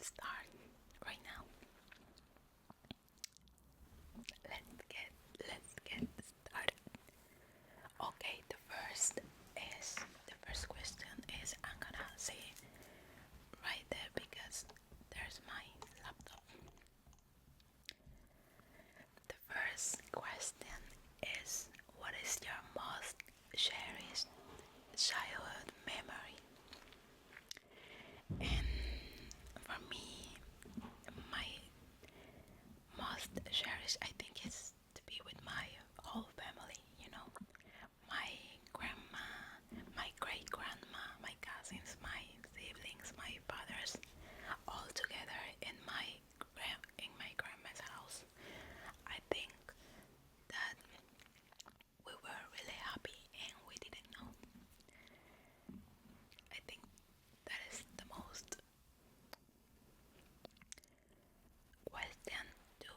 start right now. Let's get started. Okay, the first question is I'm gonna say it right there because there's my laptop. The first question is, what is your most cherished childhood memory? And for me, my most cherished, I think, is to be with my whole family, my grandma, my great grandma, my cousins, my siblings, my brothers, all together in my grandma's house. I think that we were really happy and we didn't know. I think that is the most question to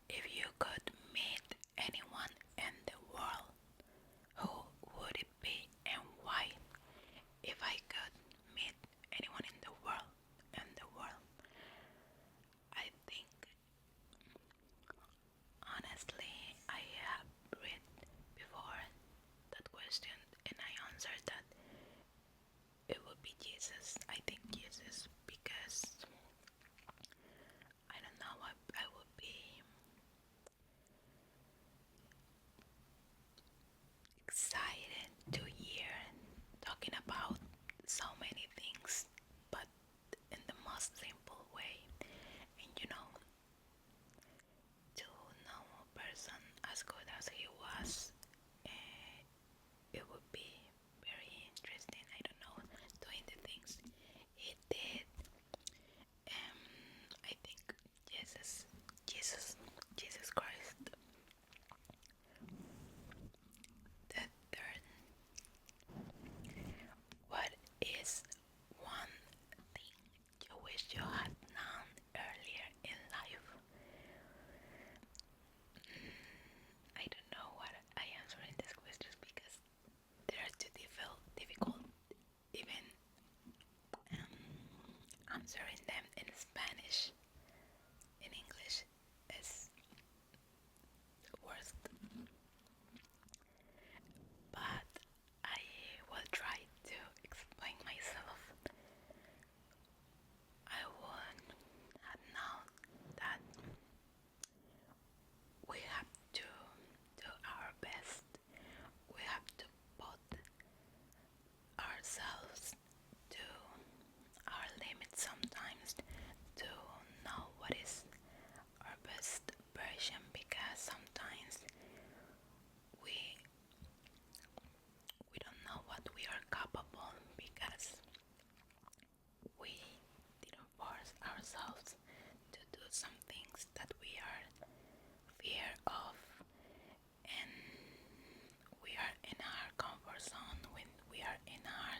if you could meet anyone in the world, who would it be and why? If I could meet anyone in the world, I think honestly I have read before that question and I answered that it would be Jesus. I think Jesus because I don't know, I would be excited to hear talking about so many things, but in the most simple way. And to know a person as good as he was, it would be very interesting. I don't know, doing the things he did. I think Jesus, Jesus, Jesus Christ. The third, what is one thing you wish you had known earlier in life? I don't know what I answer in these questions because they are too difficult. Even answering them in Spanish, in English, is the worst. But I will try to explain myself. I would have known that we have to do our best. We have to put ourselves to our limits sometimes to know what is our best version because sometimes we we don't know what we are capable because we didn't force ourselves to do some things that we are fear of, and we are in our comfort zone when we are in our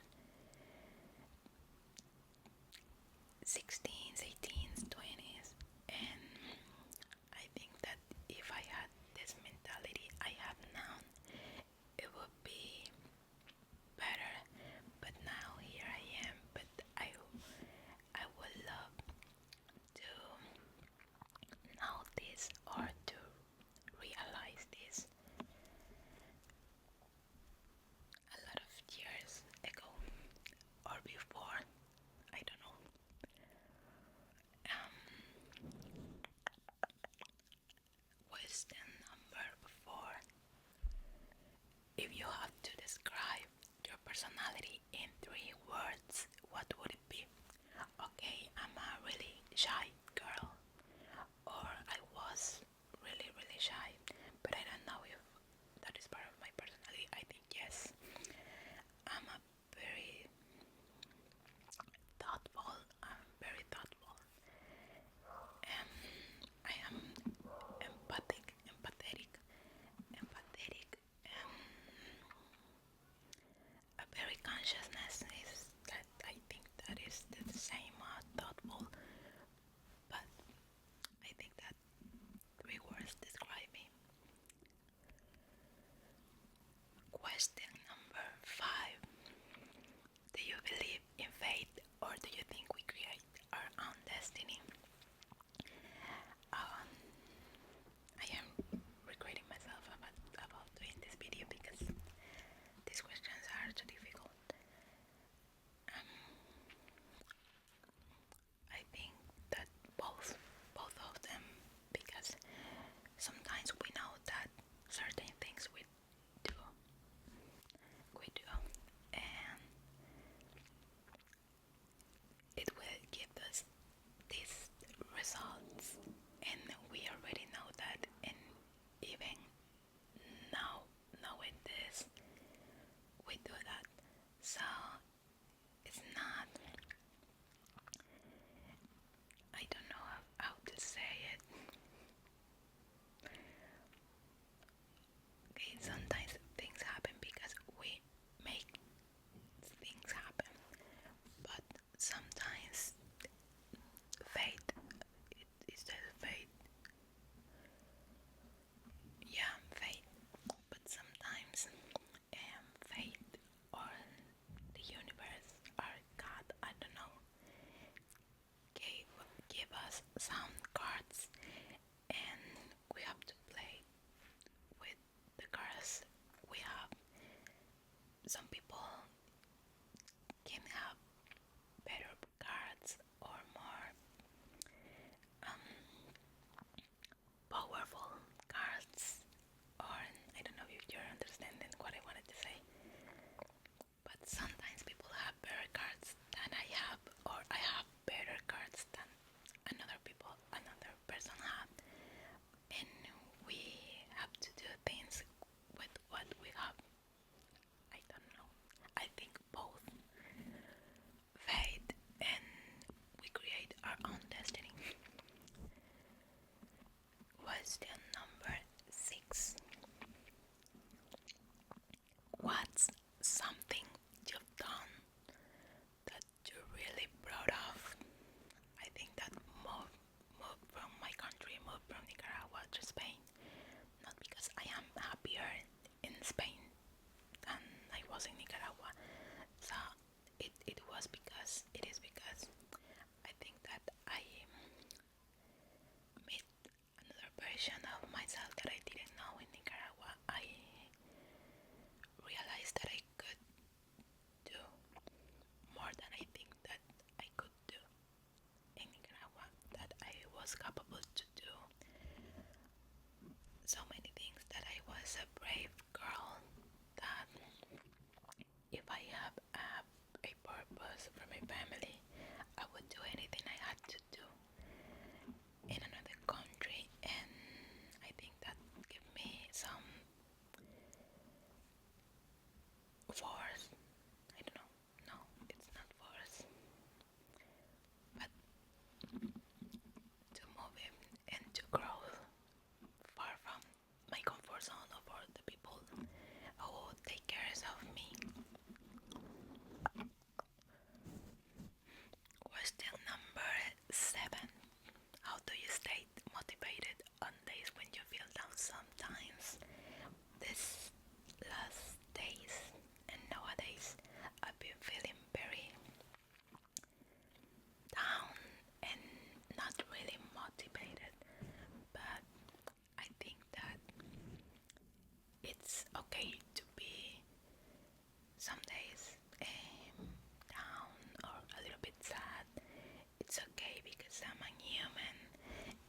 16s, 18s, 20s. And I think that if I had this mentality I have now, it would be better. But now here I am. But I would love to know this or to realize this a lot of years ago or before. I don't know. Question number 4. If you had to describe your personality in 3 words, what would it be? Okay, I'm a really shy girl, or I was really, really shy, but I don't know if that is part of my personality. I think yes. I'm a very thoughtful. I'm very thoughtful. Um, I am empathetic. A very consciousness is that I think that is the same thoughtful, okay, sometimes things happen because we make things happen, but sometimes fate, is that fate? Yeah, fate. But sometimes fate or the universe or God, I don't know, gave give us some cards and we have to play with the cards we have. Some people can have better cards or more um, powerful cards, or I don't know if you're understanding what I wanted to say, but sometimes people have better cards than I have, or I have better cards than another person have, and we have to do things with what we have. I don't know. I think both fate and we create our own destiny. Question number 6. What's something you've done that you're really proud of? I think that moved from my country, moved from Nicaragua to Spain, not because I am happier in Spain than I was in Nicaragua. So it is because I think that I met another version of myself that I didn't know in Nicaragua. I realized that I could do more than I think that I could do in Nicaragua, that I was capable to do so many things, that I was a brave girl, that if I have a purpose for my family, I would do anything I had to do in another country, and I think that gave me some force. I don't know. No, it's not force, but to move in and to grow far from my comfort zone or for the people who take care of me. Question number 7. How do you stay motivated on days when you feel down sometimes? This last days and nowadays I've been feeling very down and not really motivated, but I think that it's okay to be some days down or a little bit sad. It's okay because I'm a human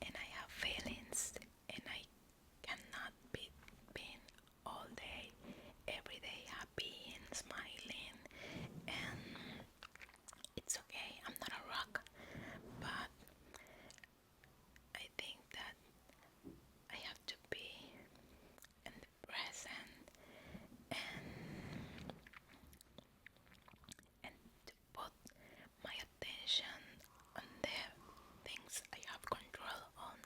and I have feelings, and I cannot be being all day, every day happy and smiling, and it's okay. I'm not a rock, but I think that I have to be in the present and to put my attention on the things I have control on.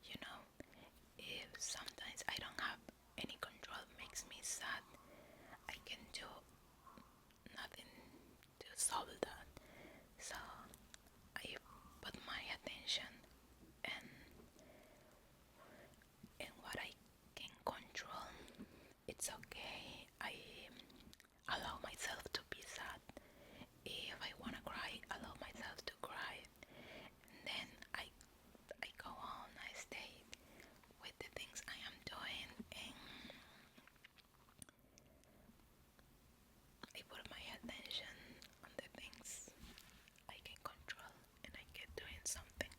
You know, if sometimes I don't have any control, makes me sad. I can do nothing to solve that. So I put my attention in what I can control. It's okay. I allow myself to be sad. If I wanna cry, allow myself to cry. And then I go on, I stay with the things I am doing, and I put my attention on the things I can control, and I get doing something.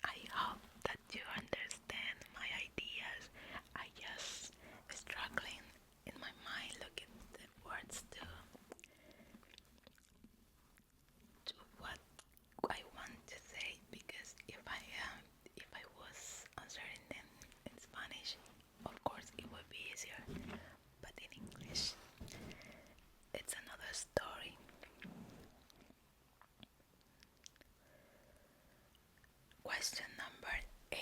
I hope that you understand my ideas. I just struggling in my mind looking the words to what I want to say, because if I was answering them in Spanish, of course it would be easier, but in English it's another story. Question number 8.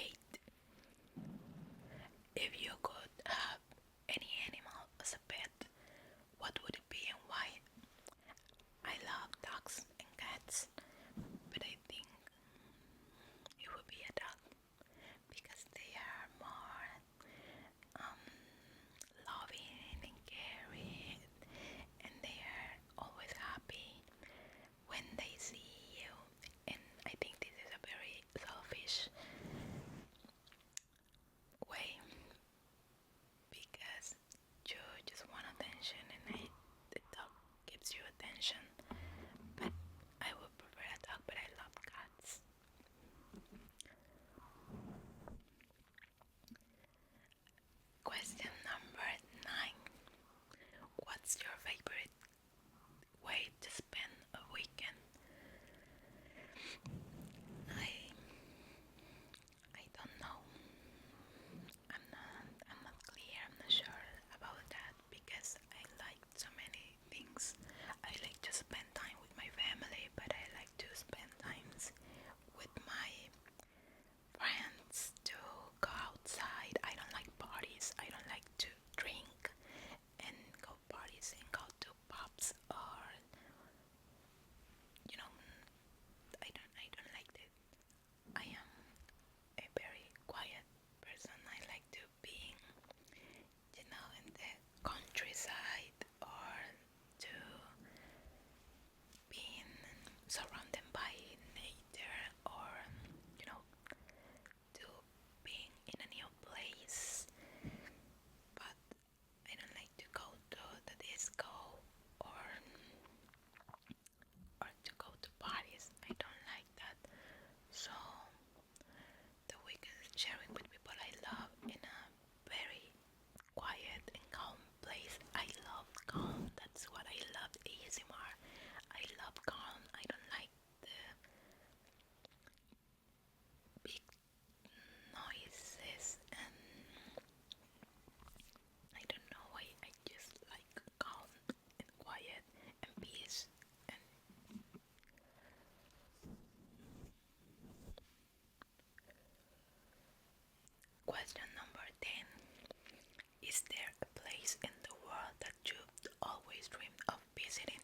Question number 10. Is there a place in the world that you've always dreamed of visiting?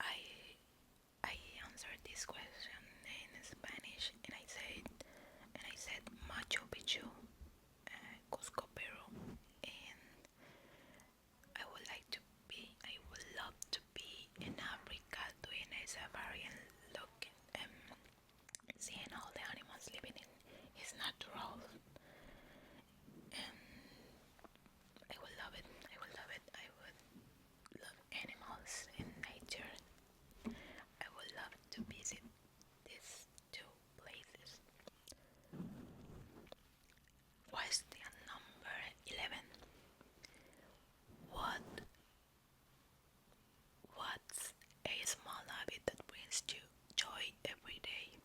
I I answered this question in Spanish and I said Machu Picchu, Cusco, Peru, and I would love to be in Africa doing a safari and looking seeing all the animals living in his natural. And I would love it. I would love it. I would love animals and nature. I would love to visit these two places. Question number 11. What what's a small habit that brings you joy every day?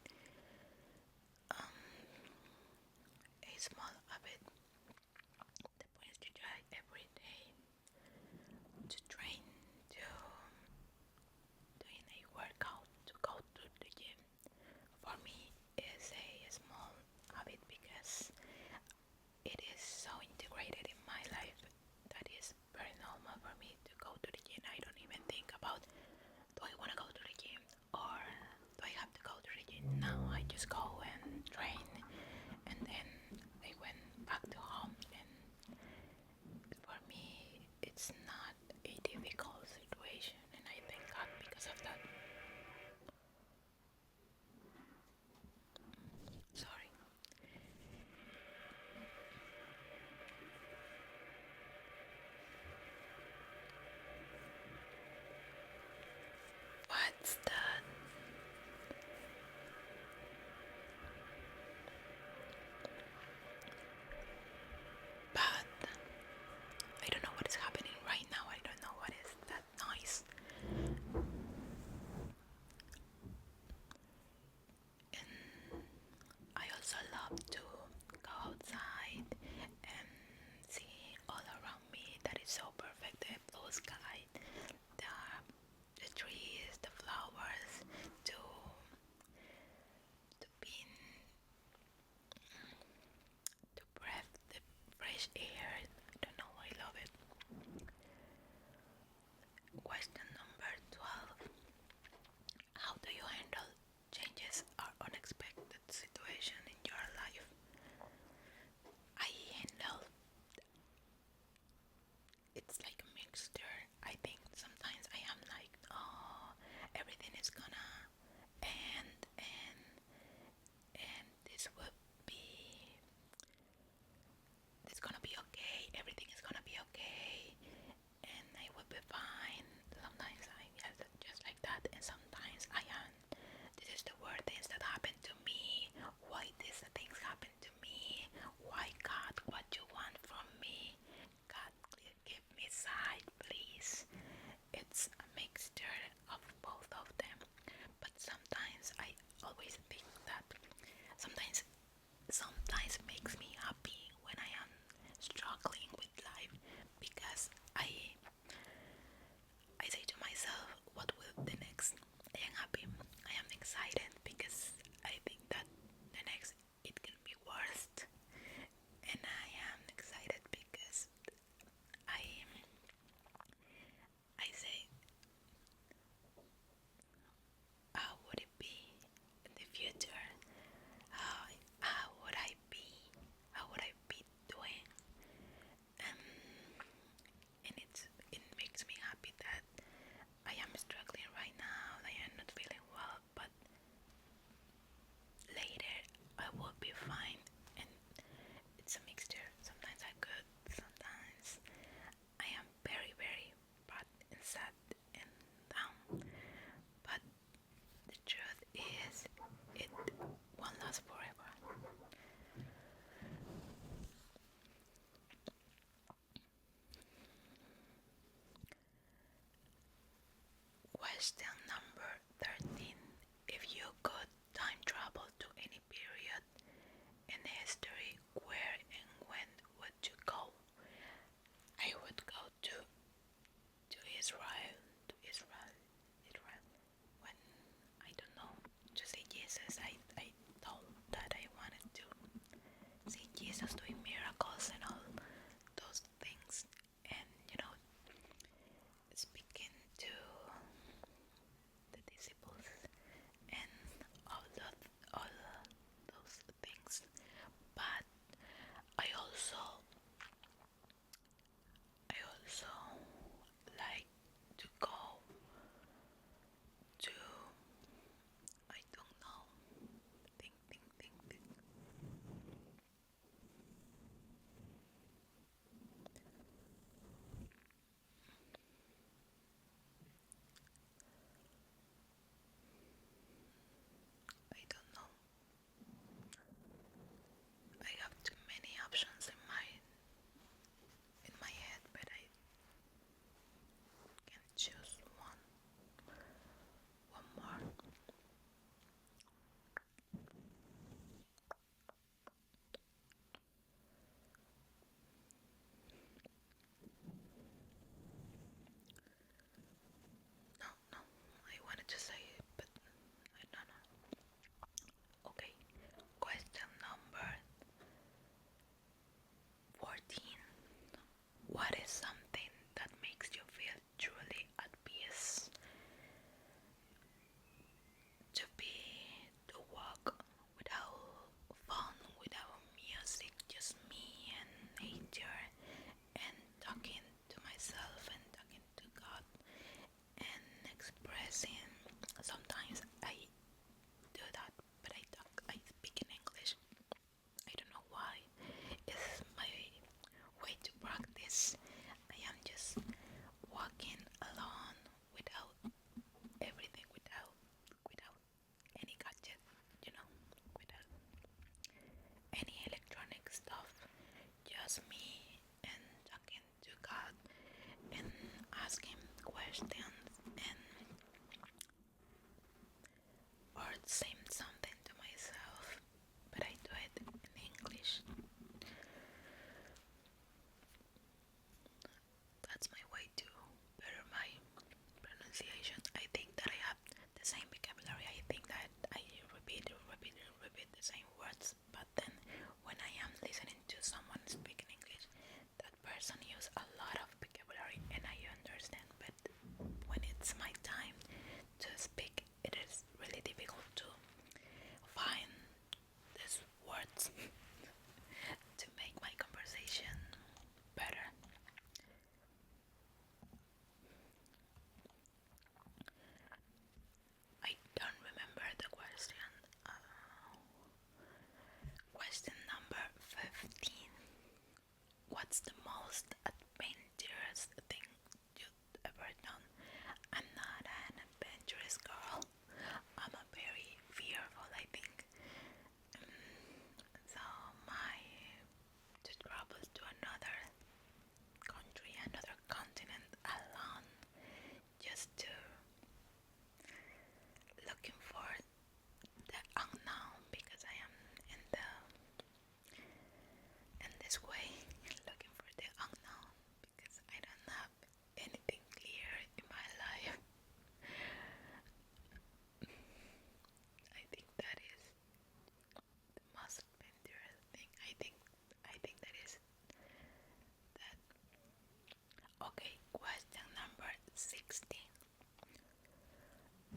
A small habit that brings you joy every day. To train, to doing a workout, to go to the gym. For me, is a small habit because it is so integrated in my life that is very normal for me to go to the gym. I don't even think about, do I want to go to the gym or do I have to go to the gym? No, I just go and train, and then I went back to home. And for me, it's not a difficult situation, and I thank God because of that. Sorry. What's that? But I don't know what is happening right now. I don't know what is that noise. And I also love to go outside and see all around me that is so perfect. The blue sky, the, the trees, the flowers, to, to be in, to breathe the fresh air. I don't know, I love it. Question number 12. How do you handle changes or unexpected situation in your life? I handle it's like a mixture. I think sometimes I am like, oh, everything is gonna end and this gonna be okay, everything is gonna be okay and I will be fine. Sometimes I am just like that, and sometimes I am, this is the weird things that happen to me. Why these things happen to me? Why, God, what you want from me? God, give me sight, please. It's a mixture of both of them. But sometimes I always think that sometimes makes me happy when I am struggling with life, because I say to myself, what will the next? I am happy. I am excited because I think that the next it can be worse, and I am excited because I I say, how would it be in the future? How would I be? How would I be doing? Um, and it makes me happy that I am struggling right now. I am not feeling well, but later I will be fine. And it's a mixture. Sometimes I'm good. Sometimes I am very, very bad and sad and down. But the truth is, it won't last forever. Question number 13. If you could time travel to any period in history, where and when would you go? I would go to Israel, Israel. When I don't know, to see Jesus. I told that I wanted to see Jesus just me and talking to God and asking questions and or saying something to myself, but I do it in English. That's my way to better my pronunciation. I think that I have the same vocabulary. I think that I repeat the same words, but then when I am listening to someone speak in English, that person use a lot of vocabulary and I understand, but when it's my time to speak, it is really difficult to find these words to make my conversation better. I don't remember the question. Question number 15. What's the most adventurous thing you've ever done? I'm not an adventurous girl. I'm a very fearful, I think. So my to travel to another country, another continent alone, just to looking for the unknown because I am in the in this way looking for the unknown because I don't have anything clear in my life. I think that is the most adventurous thing. I think that is that. Okay, question number 16.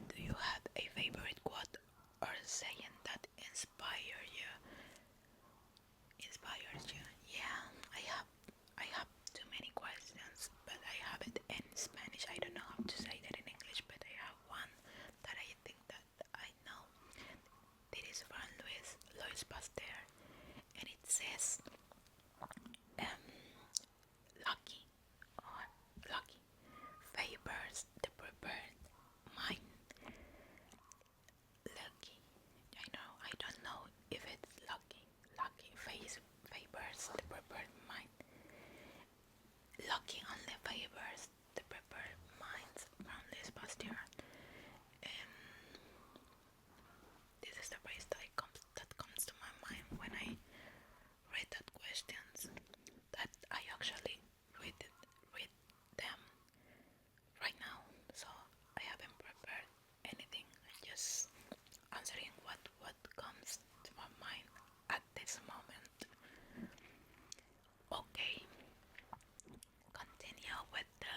Do you have a favorite quote or saying that inspires you? Yeah, I have too many questions, but I have it in Spanish. I don't know how to say that in English, but I have one that I think that I know. It is from Louis Pasteur, and it says, um, lucky or lucky favors the prepared mind. Lucky. I don't know if it's lucky. Lucky face favors the prepared mind. Lucky only favors the prepared minds from this Pasteur. And this is the phrase that comes to my mind when I read that questions. That I actually read them right now. So I haven't prepared anything. I just answering what comes to my mind at this moment. Okay, continue with the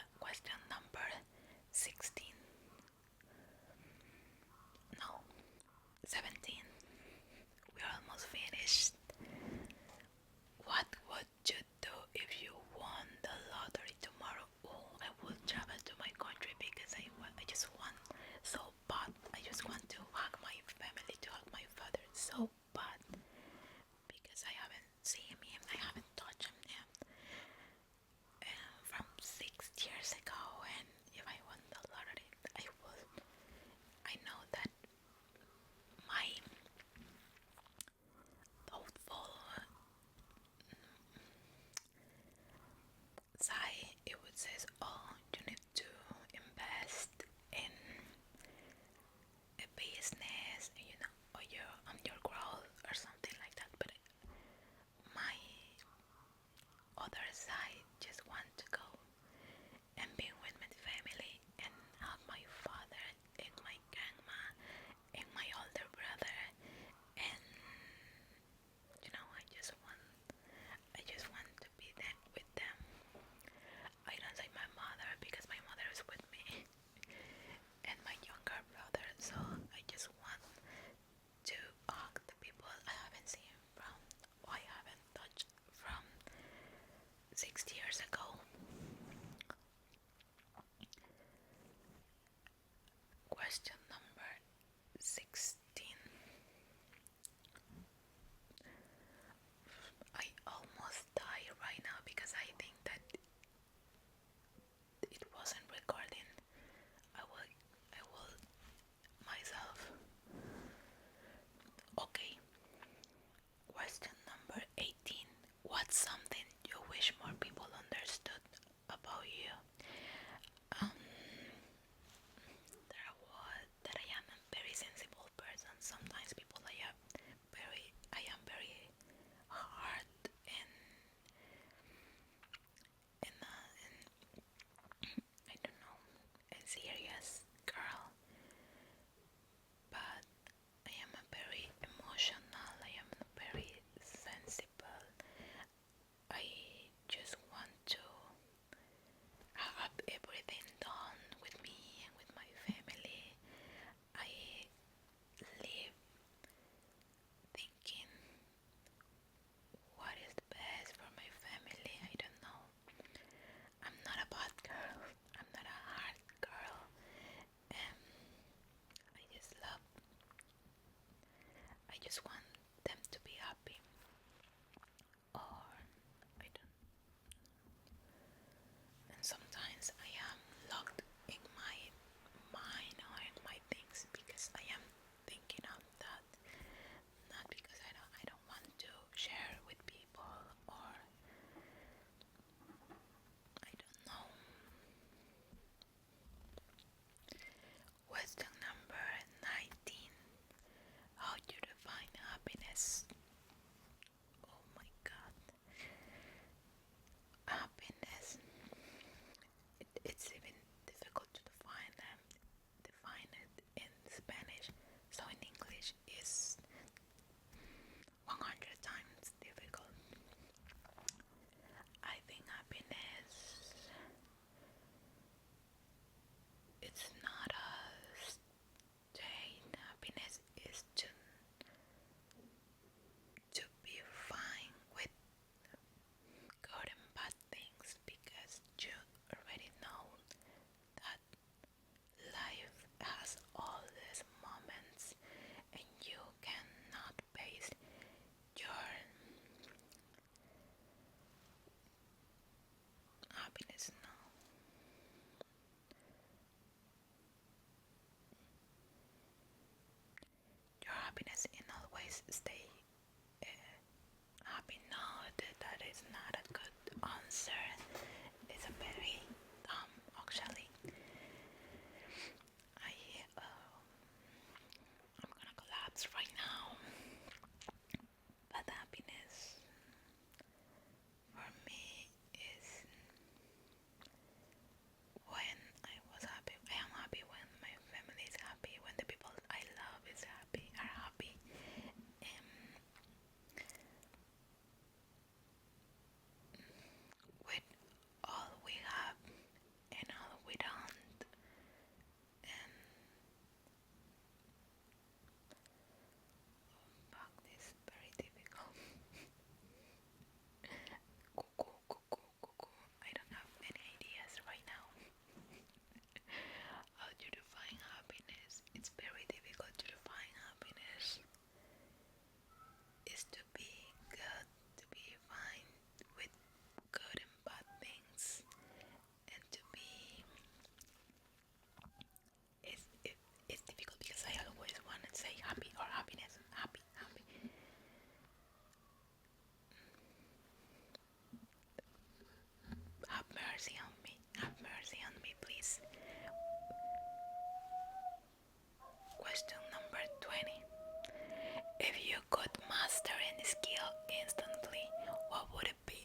master any skill instantly, what would it be?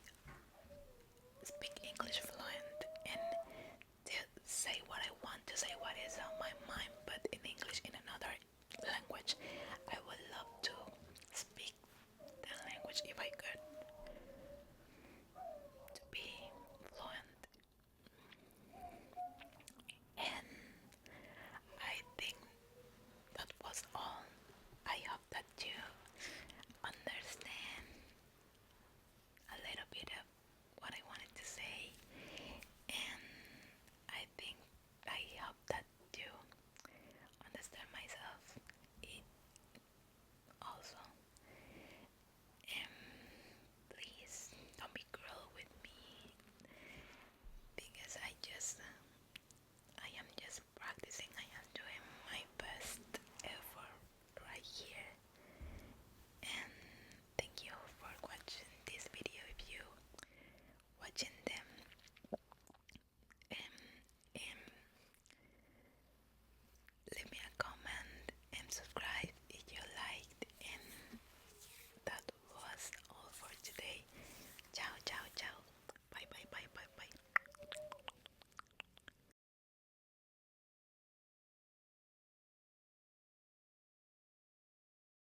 Speak English fluent and to say what I want to say, what is on my mind, but in English in another language.